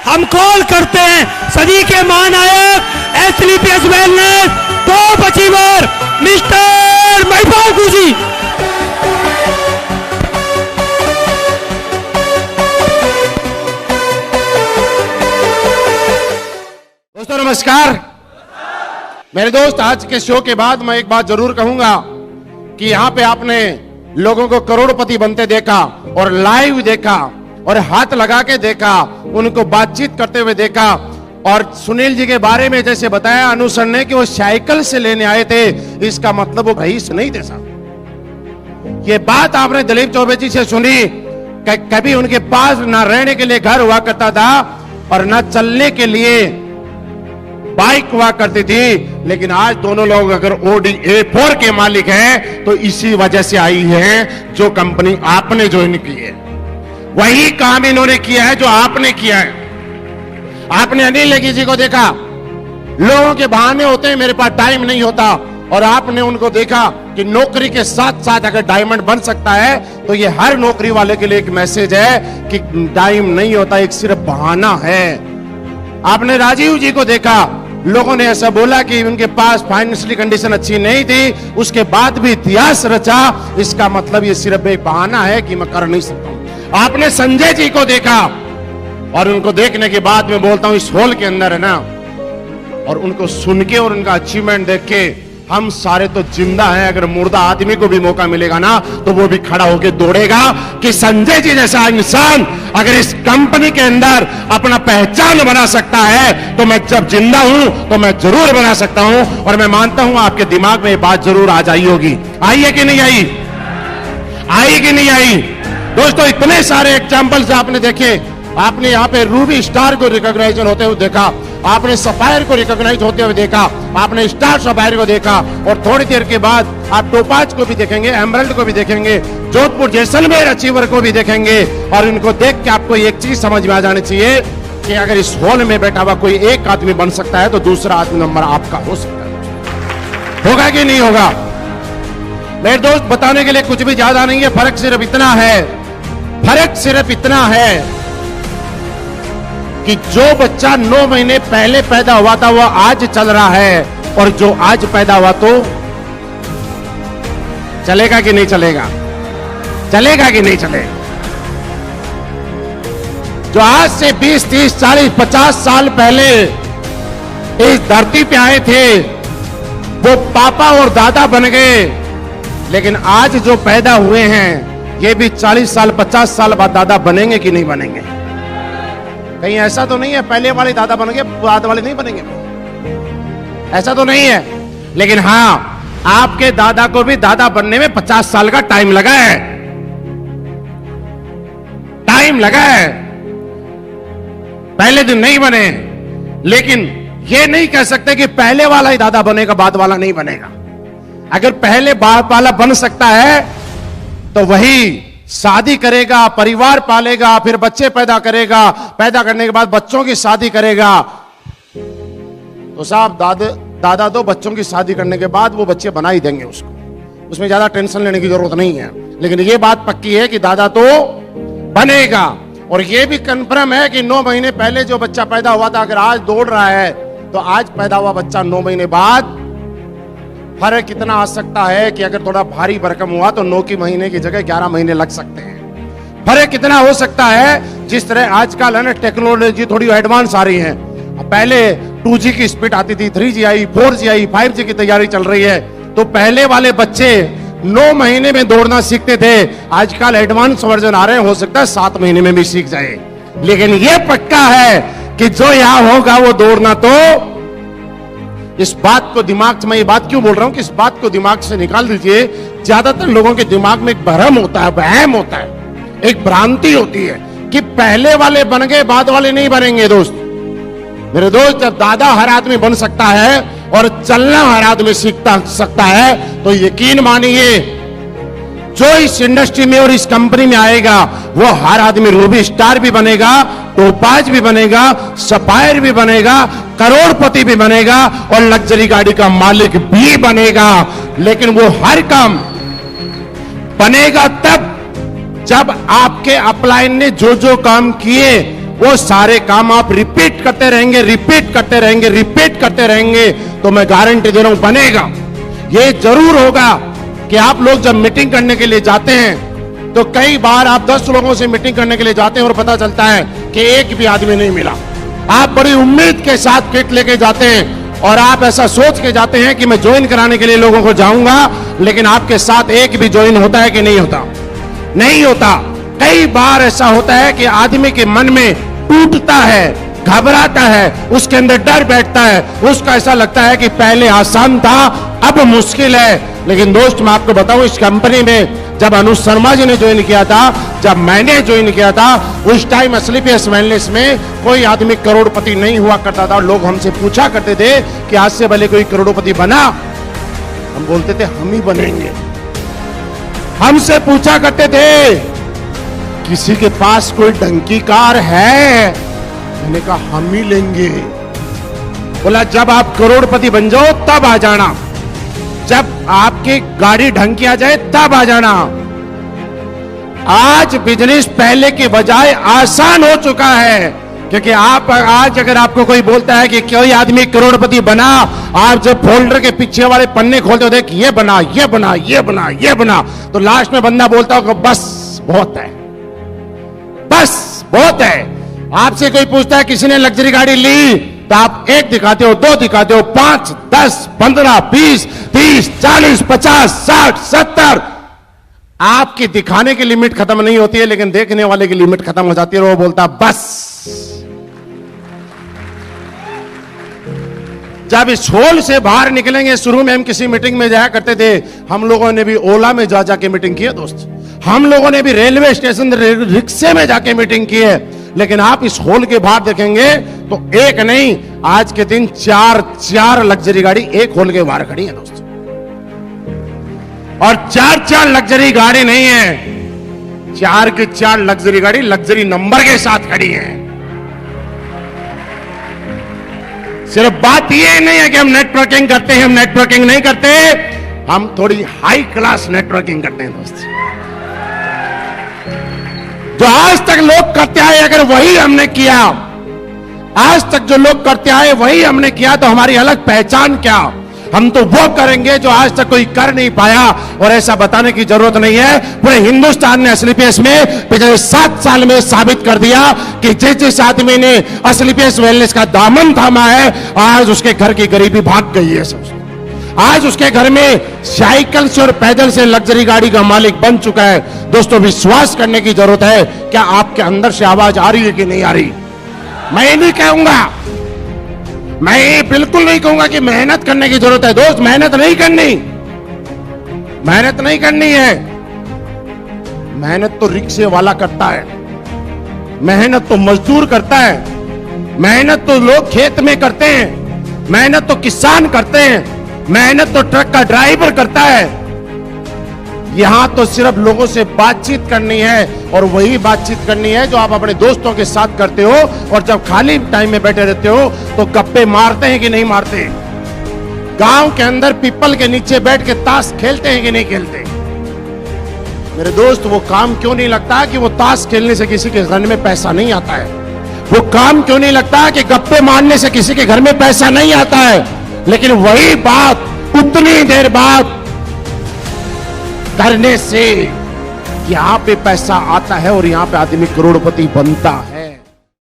हम कॉल करते हैं सदी के महानायक एसलीपीएस वेलनेस टॉप अचीवर मिस्टर महबूब जी। दोस्तों नमस्कार। मेरे दोस्त, आज के शो के बाद मैं एक बात जरूर कहूंगा कि यहाँ पे आपने लोगों को करोड़पति बनते देखा और लाइव देखा और हाथ लगा के देखा, उनको बातचीत करते हुए देखा। और सुनील जी के बारे में जैसे बताया अनुसर ने कि वो साइकिल से लेने आए थे, इसका मतलब वो रईस नहीं थे साहब। ये बात आपने दिलीप चौबे जी से सुनी कि कभी उनके पास ना रहने के लिए घर हुआ करता था और ना चलने के लिए बाइक हुआ करती थी, लेकिन आज दोनों लोग अगर Audi A4 के मालिक हैं तो इसी वजह से आई है जो कंपनी आपने ज्वाइन की है। वही काम इन्होंने किया है जो आपने किया है। आपने अनिल नेगी जी को देखा, लोगों के बहाने होते हैं मेरे पास टाइम नहीं होता, और आपने उनको देखा कि नौकरी के साथ साथ अगर डायमंड बन सकता है तो ये हर नौकरी वाले के लिए एक मैसेज है कि टाइम नहीं होता, एक सिर्फ बहाना है। आपने राजीव जी को देखा, लोगों ने ऐसा बोला कि उनके पास फाइनेंशियली कंडीशन अच्छी नहीं थी, उसके बाद भी इतिहास रचा, इसका मतलब ये सिर्फ एक बहाना है कि मैं कर नहीं सकता हूं। आपने संजय जी को देखा, और उनको देखने के बाद मैं बोलता हूं इस हॉल के अंदर है ना, और उनको सुन के और उनका अचीवमेंट देख के हम सारे तो जिंदा हैं। अगर मुर्दा आदमी को भी मौका मिलेगा ना तो वो भी खड़ा होकर दौड़ेगा कि संजय जी जैसा इंसान अगर इस कंपनी के अंदर अपना पहचान बना सकता है तो मैं जब जिंदा हूं तो मैं जरूर बना सकता हूं। और मैं मानता हूं आपके दिमाग में ये बात जरूर आ जाई होगी। आई है कि नहीं आई? आई कि नहीं आई? दोस्तों, इतने सारे एग्जाम्पल्स आपने देखे। आपने यहाँ पे रूबी स्टार को रिकॉग्नाइजेशन होते हुए देखा, आपने सफायर को रिकॉग्नाइज होते हुए देखा, आपने स्टार सफायर को देखा, और थोड़ी देर के बाद आप टोपाज को भी देखेंगे, एमरल्ड को भी देखेंगे, जोधपुर जैसलमेर अचीवर को भी देखेंगे। और इनको देख के आपको एक चीज समझ में आ जानी चाहिए कि अगर इस हॉल में बैठा हुआ कोई एक आदमी बन सकता है तो दूसरा आदमी नंबर आपका हो सकता है। होगा कि नहीं होगा? मेरे दोस्त, बताने के लिए कुछ भी ज्यादा नहीं है, फर्क सिर्फ इतना है, फर्क सिर्फ इतना है कि जो बच्चा 9 महीने पहले पैदा हुआ था वो आज चल रहा है, और जो आज पैदा हुआ तो चलेगा कि नहीं चलेगा? चलेगा कि नहीं चलेगा? जो आज से 20, 30, 40, 50 साल पहले इस धरती पे आए थे वो पापा और दादा बन गए, लेकिन आज जो पैदा हुए हैं ये भी 40 साल 50 साल बाद दादा बनेंगे कि नहीं बनेंगे? कहीं ऐसा तो नहीं है पहले वाले दादा बन गए बाद वाले नहीं बनेंगे? ऐसा तो नहीं है। लेकिन हां, आपके दादा को भी दादा बनने में 50 साल का टाइम लगा है, टाइम लगा है। पहले दिन नहीं बने, लेकिन ये नहीं कह सकते कि पहले वाला ही दादा बनेगा बाद वाला नहीं बनेगा। अगर पहले बाप वाला बन सकता है तो वही शादी करेगा, परिवार पालेगा, फिर बच्चे पैदा करेगा, पैदा करने के बाद बच्चों की शादी करेगा। तो साहब दादा तो बच्चों की शादी करने के बाद वो बच्चे बना ही देंगे उसको, उसमें ज्यादा टेंशन लेने की जरूरत नहीं है। लेकिन ये बात पक्की है कि दादा तो बनेगा। और ये भी कंफर्म है कि 9 महीने पहले जो बच्चा पैदा हुआ था अगर आज दौड़ रहा है तो आज पैदा हुआ बच्चा 9 महीने बाद फर्क कितना आ सकता है कि अगर थोड़ा भारी भरकम हुआ तो 9 की महीने की जगह 11 महीने लग सकते हैं। फर्क कितना हो सकता है जिस तरह आजकल है ना टेक्नोलॉजी थोड़ी एडवांस आ रही है। पहले 2G की स्पीड आती थी, 3G आई, 4G आई, 5G की तैयारी चल रही है। तो पहले वाले बच्चे 9 महीने में दौड़ना सीखते थे, आजकल एडवांस वर्जन आ रहे हैं, हो सकता है 7 महीने में भी सीख जाए। लेकिन यह पक्का है कि जो यहां होगा वो दौड़ना तो इस बात को दिमाग से, मैं ये बात क्यों बोल रहा हूं कि इस बात को दिमाग से निकाल दीजिए। ज्यादातर लोगों के दिमाग में एक भ्रम होता है, वहम होता है, एक भ्रांति होती है कि पहले वाले बन गए बाद वाले नहीं बनेंगे। दोस्त, मेरे दोस्त, जब दादा हर आदमी बन सकता है और चलना हर आदमी सीखता सकता है तो यकीन मानिए जो इस इंडस्ट्री में और इस कंपनी में आएगा वो हर आदमी रूबी स्टार भी बनेगा, टोपाज भी बनेगा, सफायर भी बनेगा, करोड़पति भी बनेगा और लग्जरी गाड़ी का मालिक भी बनेगा। लेकिन वो हर काम बनेगा तब जब आपके अपलाइन ने जो जो काम किए वो सारे काम आप रिपीट करते रहेंगे, रिपीट करते रहेंगे, रिपीट करते रहेंगे, तो मैं गारंटी दे रहा हूं बनेगा। ये जरूर होगा कि आप लोग जब मीटिंग करने के लिए जाते हैं तो कई बार आप 10 लोगों से मीटिंग करने के लिए जाते हैं और पता चलता है कि एक भी आदमी नहीं मिला। आप बड़ी उम्मीद के साथ किट लेके जाते हैं और आप ऐसा सोच के जाते हैं कि मैं ज्वाइन कराने के लिए लोगों को जाऊंगा, लेकिन आपके साथ एक भी ज्वाइन होता है कि नहीं होता? नहीं होता। कई बार ऐसा होता है कि आदमी के मन में टूटता है, घबराता है, उसके अंदर डर बैठता है, उसका ऐसा लगता है कि पहले आसान था अब मुश्किल है। लेकिन दोस्त मैं आपको बताऊं, इस कंपनी में जब अनुज शर्मा जी ने ज्वाइन किया था, जब मैंने ज्वाइन किया था, उस टाइम एसलीपीएस वेलनेस में कोई आदमी करोड़पति नहीं हुआ करता था। लोग हमसे पूछा करते थे कि आज से पहले कोई करोड़पति बना? हम बोलते थे हम ही बनेंगे। हमसे पूछा करते थे किसी के पास कोई डंकी कार है? मैंने कहा हम ही लेंगे। बोला जब आप करोड़पति बन जाओ तब आ जाना, जब आपकी गाड़ी ढंग की आ जाए तब आ जाना। आज बिजनेस पहले के बजाय आसान हो चुका है, क्योंकि आप आज अगर आपको कोई बोलता है कि कोई आदमी करोड़पति बना, आप जब फोल्डर के पीछे वाले पन्ने खोलते हो, देख ये बना, ये बना, ये बना, ये बना, तो लास्ट में बंदा बोलता हो बस बहुत है, बस बहुत है। आपसे कोई पूछता है किसी ने लग्जरी गाड़ी ली, तो आप 1 दिखाते हो, 2 दिखाते हो, 5, 10, 15, 20, 30, 40, 50, 60, 70। आपकी दिखाने की लिमिट खत्म नहीं होती है, लेकिन देखने वाले की लिमिट खत्म हो जाती है और वो बोलता बस। जब इस होल से बाहर निकलेंगे, शुरू में हम किसी मीटिंग में जाया करते थे, हम लोगों ने भी ओला में जा जाके मीटिंग की है दोस्त, हम लोगों ने भी रेलवे स्टेशन रिक्शे में जाके मीटिंग की है। लेकिन आप इस होल के बाहर देखेंगे तो एक नहीं, आज के दिन 4 लग्जरी गाड़ी एक होल के बाहर खड़ी है दोस्तों। और 4 लग्जरी गाड़ी नहीं है, 4 के 4 लग्जरी गाड़ी लग्जरी नंबर के साथ खड़ी है। सिर्फ बात ये नहीं है कि हम नेटवर्किंग करते हैं, हम नेटवर्किंग नहीं करते, हम थोड़ी हाई क्लास नेटवर्किंग करते हैं दोस्त। जो आज तक लोग करते आए, अगर वही हमने किया, आज तक जो लोग करते आए वही हमने किया, तो हमारी अलग पहचान क्या? हम तो वो करेंगे जो आज तक कोई कर नहीं पाया। और ऐसा बताने की जरूरत नहीं है, पूरे हिंदुस्तान ने एसलीपीएस में पिछले 7 साल में साबित कर दिया कि जिस आदमी ने एसलीपीएस वेलनेस का दामन थामा है, आज उसके घर की गरीबी भाग गई है। आज उसके घर में साइकिल से और पैदल से लग्जरी गाड़ी का मालिक बन चुका है। दोस्तों विश्वास करने की जरूरत है। क्या आपके अंदर से आवाज आ रही है कि नहीं आ रही? मैं ये नहीं कहूंगा, मैं ये बिल्कुल नहीं कहूंगा कि मेहनत करने की जरूरत है। दोस्त मेहनत नहीं करनी, मेहनत नहीं करनी है। मेहनत तो रिक्शे वाला करता है, मेहनत तो मजदूर करता है, मेहनत तो लोग खेत में करते हैं, मेहनत तो किसान करते हैं, मेहनत तो ट्रक का ड्राइवर करता है। यहां तो सिर्फ लोगों से बातचीत करनी है, और वही बातचीत करनी है जो आप अपने दोस्तों के साथ करते हो। और जब खाली टाइम में बैठे रहते हो तो गप्पे मारते हैं कि नहीं मारते? गांव के अंदर पीपल के नीचे बैठ के ताश खेलते हैं कि नहीं खेलते? मेरे दोस्त वो काम क्यों नहीं लगता कि वो ताश खेलने से किसी के घर में पैसा नहीं आता है? वो काम क्यों नहीं लगता कि गप्पे मारने से किसी के घर में पैसा नहीं आता है? लेकिन वही बात उतनी देर बाद करने से यहां पे पैसा आता है और यहां पे आदमी करोड़पति बनता है।